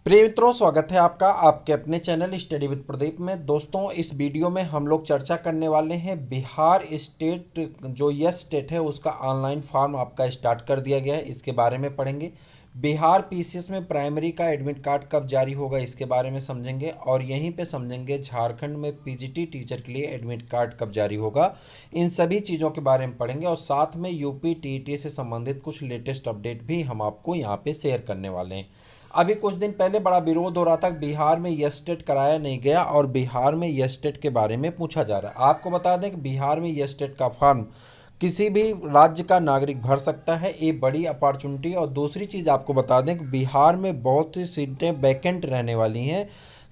प्रिय मित्रों, स्वागत है आपका आपके अपने चैनल स्टडी विद प्रदीप में। दोस्तों, इस वीडियो में हम लोग चर्चा करने वाले हैं बिहार स्टेट, जो यस स्टेट है उसका ऑनलाइन फॉर्म आपका स्टार्ट कर दिया गया है, इसके बारे में पढ़ेंगे। बिहार पीसीएस में प्राइमरी का एडमिट कार्ड कब जारी होगा इसके बारे में समझेंगे, और यहीं पे समझेंगे झारखंड में पीजीटी टीचर के लिए एडमिट कार्ड कब जारी होगा। इन सभी चीज़ों के बारे में पढ़ेंगे और साथ में यूपी टीईटी से संबंधित कुछ लेटेस्ट अपडेट भी हम आपको यहाँ पे शेयर करने वाले हैं। अभी कुछ दिन पहले बड़ा विरोध हो रहा था, बिहार में यस टेट कराया नहीं गया और बिहार में यस टेट के बारे में पूछा जा रहा है। आपको बता दें कि बिहार में यस टेट का फॉर्म किसी भी राज्य का नागरिक भर सकता है, ये बड़ी अपॉर्चुनिटी। और दूसरी चीज़ आपको बता दें कि बिहार में बहुत सी सीटें वैकेंट रहने वाली हैं,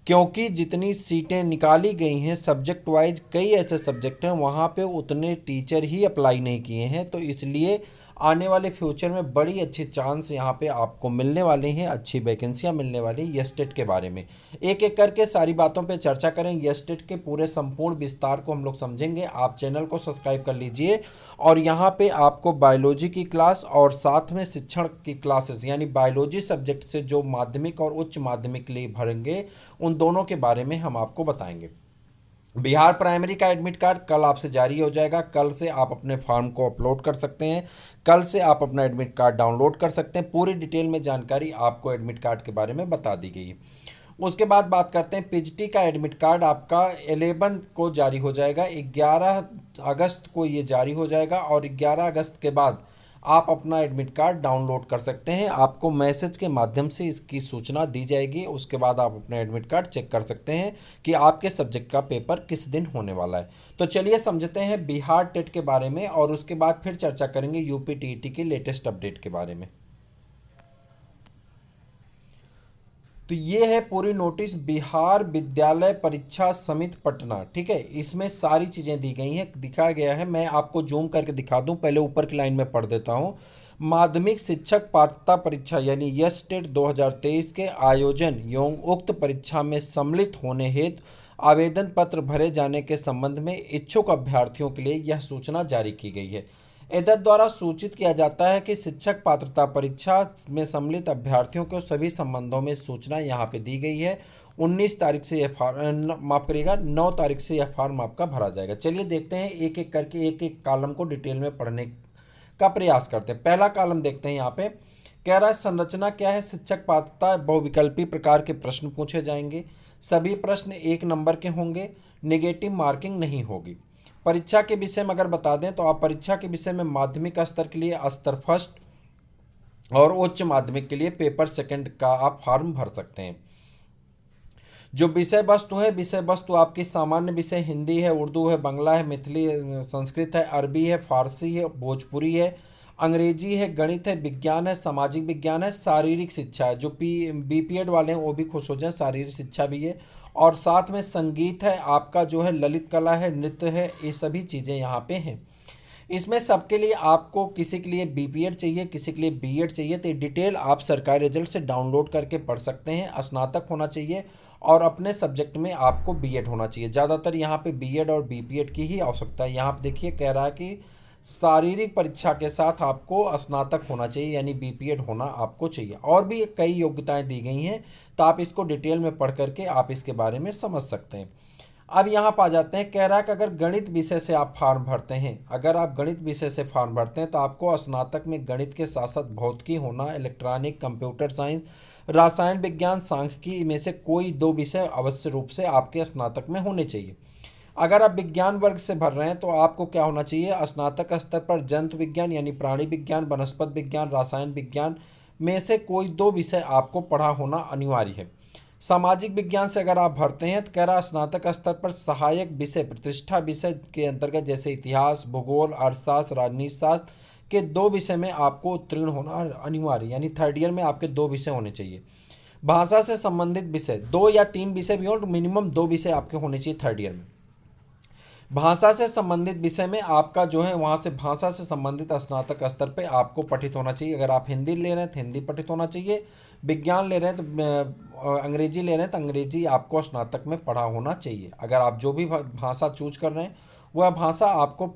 क्योंकि जितनी सीटें निकाली गई हैं सब्जेक्ट वाइज, कई ऐसे सब्जेक्ट हैं वहाँ पे उतने टीचर ही अप्लाई नहीं किए हैं, तो इसलिए आने वाले फ्यूचर में बड़ी अच्छी चांस यहाँ पे आपको मिलने वाले हैं, अच्छी वैकेंसियाँ मिलने वाली हैं। यस टेट के बारे में एक एक करके सारी बातों पे चर्चा करें। यस टेट के पूरे संपूर्ण विस्तार को हम लोग समझेंगे। आप चैनल को सब्सक्राइब कर लीजिए और यहाँ पे आपको बायोलॉजी की क्लास और साथ में शिक्षण की क्लासेस, यानी बायोलॉजी सब्जेक्ट से जो माध्यमिक और उच्च माध्यमिक के लिए भरेंगे, उन दोनों के बारे में हम आपको बताएंगे। बिहार प्राइमरी का एडमिट कार्ड कल आपसे जारी हो जाएगा। कल से आप अपने फॉर्म को अपलोड कर सकते हैं, कल से आप अपना एडमिट कार्ड डाउनलोड कर सकते हैं। पूरी डिटेल में जानकारी आपको एडमिट कार्ड के बारे में बता दी गई है। उसके बाद बात करते हैं पीजीटी का एडमिट कार्ड आपका 11 को जारी हो जाएगा। 11 अगस्त को ये जारी हो जाएगा और 11 अगस्त के बाद आप अपना एडमिट कार्ड डाउनलोड कर सकते हैं। आपको मैसेज के माध्यम से इसकी सूचना दी जाएगी। उसके बाद आप अपना एडमिट कार्ड चेक कर सकते हैं कि आपके सब्जेक्ट का पेपर किस दिन होने वाला है। तो चलिए समझते हैं बिहार टेट के बारे में और उसके बाद फिर चर्चा करेंगे यूपी टीईटी के लेटेस्ट अपडेट के बारे में। तो ये है पूरी नोटिस, बिहार विद्यालय परीक्षा समिति पटना। ठीक है, इसमें सारी चीज़ें दी गई हैं, दिखाया गया है। मैं आपको जूम करके दिखा दूं, पहले ऊपर की लाइन में पढ़ देता हूँ। माध्यमिक शिक्षक पात्रता परीक्षा यानी यस टेट 2023 के आयोजन एवं उक्त परीक्षा में सम्मिलित होने हेतु आवेदन पत्र भरे जाने के संबंध में इच्छुक अभ्यर्थियों के लिए यह सूचना जारी की गई है। एदत द्वारा सूचित किया जाता है कि शिक्षक पात्रता परीक्षा में सम्मिलित अभ्यर्थियों को सभी संबंधों में सूचना यहाँ पे दी गई है। 19 तारीख से यह फॉर्म, माफ करिएगा 9 तारीख से यह फॉर्म आपका भरा जाएगा। चलिए देखते हैं, एक एक करके एक एक कॉलम को डिटेल में पढ़ने का प्रयास करते हैं। पहला कॉलम देखते हैं। यहाँ पे कह रहा है संरचना क्या है। शिक्षक पात्रता बहुविकल्पी प्रकार के प्रश्न पूछे जाएंगे। सभी प्रश्न 1 नंबर के होंगे। नेगेटिव मार्किंग नहीं होगी। परीक्षा के विषय में अगर बता दें तो आप परीक्षा के विषय में माध्यमिक स्तर के लिए स्तर फर्स्ट और उच्च माध्यमिक के लिए पेपर सेकंड का आप फॉर्म भर सकते हैं। जो विषय वस्तु है, विषय वस्तु आपकी सामान्य विषय हिंदी है, उर्दू है, बांग्ला है, मैथिली संस्कृत है, अरबी है, फारसी है, भोजपुरी है, अंग्रेजी है, गणित है, विज्ञान है, सामाजिक विज्ञान है, शारीरिक शिक्षा है। जो बीपीएड वाले हैं वो भी खुश हो जाएं, शारीरिक शिक्षा भी है। और साथ में संगीत है, आपका जो है ललित कला है, नृत्य है, ये सभी चीज़ें यहाँ पे हैं। इसमें सबके लिए आपको, किसी के लिए बीपीएड चाहिए, किसी के लिए बीएड चाहिए, तो डिटेल आप सरकारी रिजल्ट से डाउनलोड करके पढ़ सकते हैं। स्नातक होना चाहिए और अपने सब्जेक्ट में आपको बीएड होना चाहिए। ज़्यादातर यहाँ पे बीएड और बीपीएड की ही आवश्यकता है। यहाँ पे देखिए कह रहा है कि शारीरिक परीक्षा के साथ आपको स्नातक होना चाहिए, यानी बीपीएड होना आपको चाहिए। और भी कई योग्यताएं दी गई हैं, तो आप इसको डिटेल में पढ़ करके आप इसके बारे में समझ सकते हैं। अब यहाँ पर आ जाते हैं। कह रहा है कि अगर गणित विषय से आप फॉर्म भरते हैं, अगर आप गणित विषय से फॉर्म भरते हैं तो आपको स्नातक में गणित के साथ साथ भौतिकी होना, इलेक्ट्रॉनिक, कंप्यूटर साइंस, रसायन विज्ञान, सांख्यिकी में से कोई 2 विषय अवश्य रूप से आपके स्नातक में होने चाहिए। अगर आप विज्ञान वर्ग से भर रहे हैं तो आपको क्या होना चाहिए, स्नातक स्तर पर जंतु विज्ञान यानी प्राणी विज्ञान, वनस्पति विज्ञान, रसायन विज्ञान में से कोई 2 विषय आपको पढ़ा होना अनिवार्य है। सामाजिक विज्ञान से अगर आप भरते हैं तो कह रहा स्नातक स्तर पर सहायक विषय, प्रतिष्ठा विषय के अंतर्गत जैसे इतिहास, भूगोल, अर्थशास्त्र, राजनीति शास्त्र के 2 विषय में आपको उत्तीर्ण होना अनिवार्य, यानी थर्ड ईयर में आपके 2 विषय होने चाहिए। भाषा से संबंधित विषय 2 या 3 विषय भी हो, तो मिनिमम 2 विषय आपके होने चाहिए थर्ड ईयर में। भाषा से संबंधित विषय में आपका जो है वहाँ से भाषा से संबंधित स्नातक स्तर पे आपको पठित होना चाहिए। अगर आप हिंदी ले रहे हैं तो हिंदी पठित होना चाहिए, विज्ञान ले रहे हैं तो अंग्रेजी ले रहे हैं तो अंग्रेजी आपको स्नातक में पढ़ा होना चाहिए। अगर आप जो भी भाषा चूज कर रहे हैं वह भाषा आपको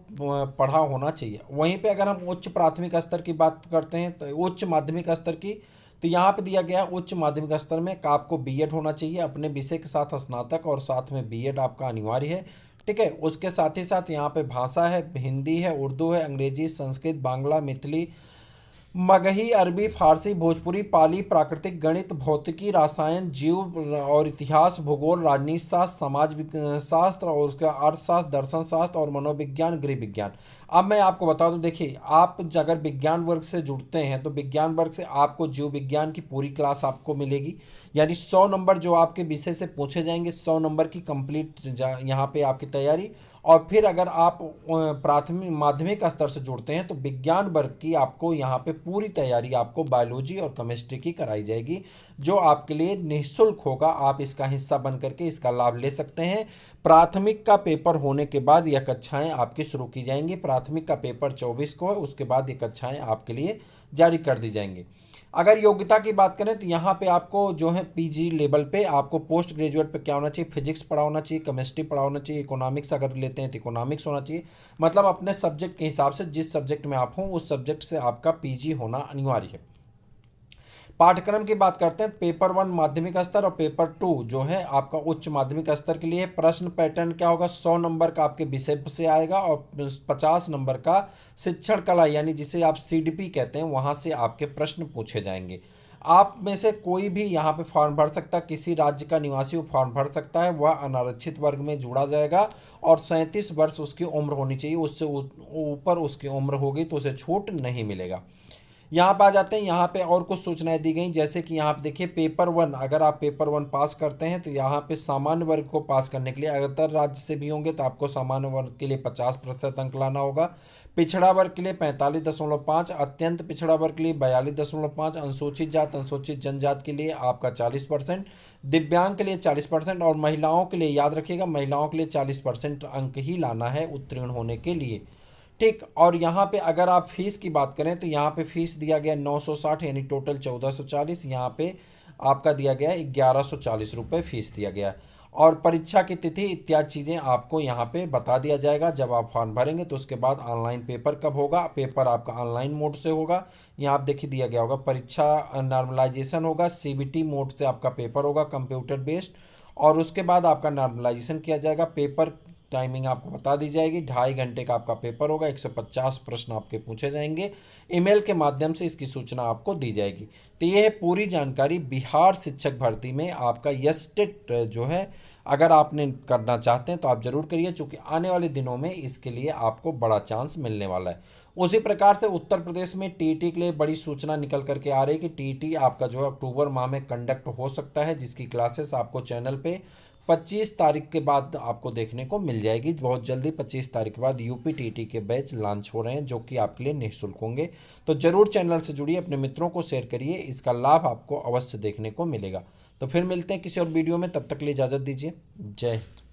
पढ़ा होना चाहिए। वहीं पे अगर हम उच्च प्राथमिक स्तर की बात करते हैं तो उच्च माध्यमिक स्तर की, तो यहाँ पे दिया गया है उच्च माध्यमिक स्तर में आपको बीएड होना चाहिए, अपने विषय के साथ स्नातक और साथ में बीएड आपका अनिवार्य है। ठीक है, उसके साथ ही साथ यहाँ पे भाषा है, हिंदी है, उर्दू है, अंग्रेजी, संस्कृत, बांग्ला, मैथिली, मगही, अरबी, फारसी, भोजपुरी, पाली, प्राकृतिक, गणित, भौतिकी, रसायन, जीव और इतिहास, भूगोल, राजनीति शास्त्र, शास्त्र और उसका अर्थशास्त्र, दर्शन शास्त्र और मनोविज्ञान, गृह विज्ञान। अब मैं आपको बता दूं, देखिए आप अगर विज्ञान वर्ग से जुड़ते हैं तो विज्ञान वर्ग से आपको जीव विज्ञान की पूरी क्लास आपको मिलेगी, यानी 100 नंबर जो आपके विषय से पूछे जाएंगे, 100 नंबर की कंप्लीट यहाँ पे आपकी तैयारी। और फिर अगर आप प्राथमिक माध्यमिक स्तर से जुड़ते हैं तो विज्ञान वर्ग की आपको यहाँ पे पूरी तैयारी आपको बायोलॉजी और केमिस्ट्री की कराई जाएगी, जो आपके लिए निःशुल्क होगा। आप इसका हिस्सा बन करके इसका लाभ ले सकते हैं। प्राथमिक का पेपर होने के बाद यह कक्षाएं आपकी शुरू की जाएंगी। प्राथमिक का पेपर 24 को है, उसके बाद ये कक्षाएं आपके लिए जारी कर दी जाएंगी। अगर योग्यता की बात करें तो यहाँ पे आपको जो है पीजी लेवल पे आपको पोस्ट ग्रेजुएट पे क्या होना चाहिए, फिजिक्स पढ़ा होना चाहिए, केमिस्ट्री पढ़ा होना चाहिए, इकोनॉमिक्स अगर लेते हैं तो इकोनॉमिक्स होना चाहिए। मतलब अपने सब्जेक्ट के हिसाब से जिस सब्जेक्ट में आप हों उस सब्जेक्ट से आपका पीजी होना अनिवार्य है। पाठ्यक्रम की बात करते हैं, पेपर 1 माध्यमिक स्तर और पेपर 2 जो है आपका उच्च माध्यमिक स्तर के लिए। प्रश्न पैटर्न क्या होगा, 100 नंबर का आपके विषय से आएगा और 50 नंबर का शिक्षण कला यानी जिसे आप सीडीपी कहते हैं वहाँ से आपके प्रश्न पूछे जाएंगे। आप में से कोई भी यहाँ पे फॉर्म भर सकता है, किसी राज्य का निवासी वो फॉर्म भर सकता है, वह अनारक्षित वर्ग में जोड़ा जाएगा और 37 वर्ष उसकी उम्र होनी चाहिए, उससे ऊपर उसकी उम्र होगी तो उसे छूट नहीं मिलेगा। यहाँ पे आ जाते हैं, यहाँ पे और कुछ सूचनाएं दी गई, जैसे कि यहाँ पे देखिए पेपर 1 अगर आप पेपर 1 पास करते हैं तो यहाँ पे सामान्य वर्ग को पास करने के लिए अगर राज्य से भी होंगे तो आपको सामान्य वर्ग के लिए 50% अंक लाना होगा, पिछड़ा वर्ग के लिए 45.5, अत्यंत पिछड़ा वर्ग के लिए 42.5, अनुसूचित जात अनुसूचित जनजात के लिए आपका 40%, दिव्यांग के लिए 40% और महिलाओं के लिए याद रखिएगा महिलाओं के लिए 40% अंक ही लाना है उत्तीर्ण होने के लिए। ठीक, और यहाँ पे अगर आप फीस की बात करें तो यहाँ पे फीस दिया गया 960 यानी टोटल 1440, यहाँ पे आपका दिया गया 1140 रुपये फीस दिया गया है। और परीक्षा की तिथि इत्यादि चीज़ें आपको यहाँ पे बता दिया जाएगा जब आप फॉर्म भरेंगे। तो उसके बाद ऑनलाइन पेपर कब होगा, पेपर आपका ऑनलाइन मोड से होगा, यहाँ आप देखिए दिया गया होगा। परीक्षा नॉर्मलाइजेशन होगा, सीबीटी मोड से आपका पेपर होगा कंप्यूटर बेस्ड, और उसके बाद आपका नॉर्मलाइजेशन किया जाएगा। पेपर टाइमिंग आपको बता दी जाएगी, 2.5 घंटे का आपका पेपर होगा, 150 प्रश्न आपके पूछे जाएंगे, ईमेल के माध्यम से इसकी सूचना आपको दी जाएगी। तो ये है पूरी जानकारी बिहार शिक्षक भर्ती में आपका यस्टेट जो है, अगर आपने करना चाहते हैं तो आप जरूर करिए, चूँकि आने वाले दिनों में इसके लिए आपको बड़ा चांस मिलने वाला है। उसी प्रकार से उत्तर प्रदेश में टीईटी के लिए बड़ी सूचना निकल करके आ रही है कि टीईटी आपका जो है अक्टूबर माह में कंडक्ट हो सकता है, जिसकी क्लासेस आपको चैनल पे 25 तारीख के बाद आपको देखने को मिल जाएगी। बहुत जल्दी 25 तारीख के बाद यूपी टीटी के बैच लॉन्च हो रहे हैं जो कि आपके लिए निःशुल्क होंगे। तो जरूर चैनल से जुड़िए, अपने मित्रों को शेयर करिए, इसका लाभ आपको अवश्य देखने को मिलेगा। तो फिर मिलते हैं किसी और वीडियो में, तब तक के लिए इजाज़त दीजिए। जय हिंद।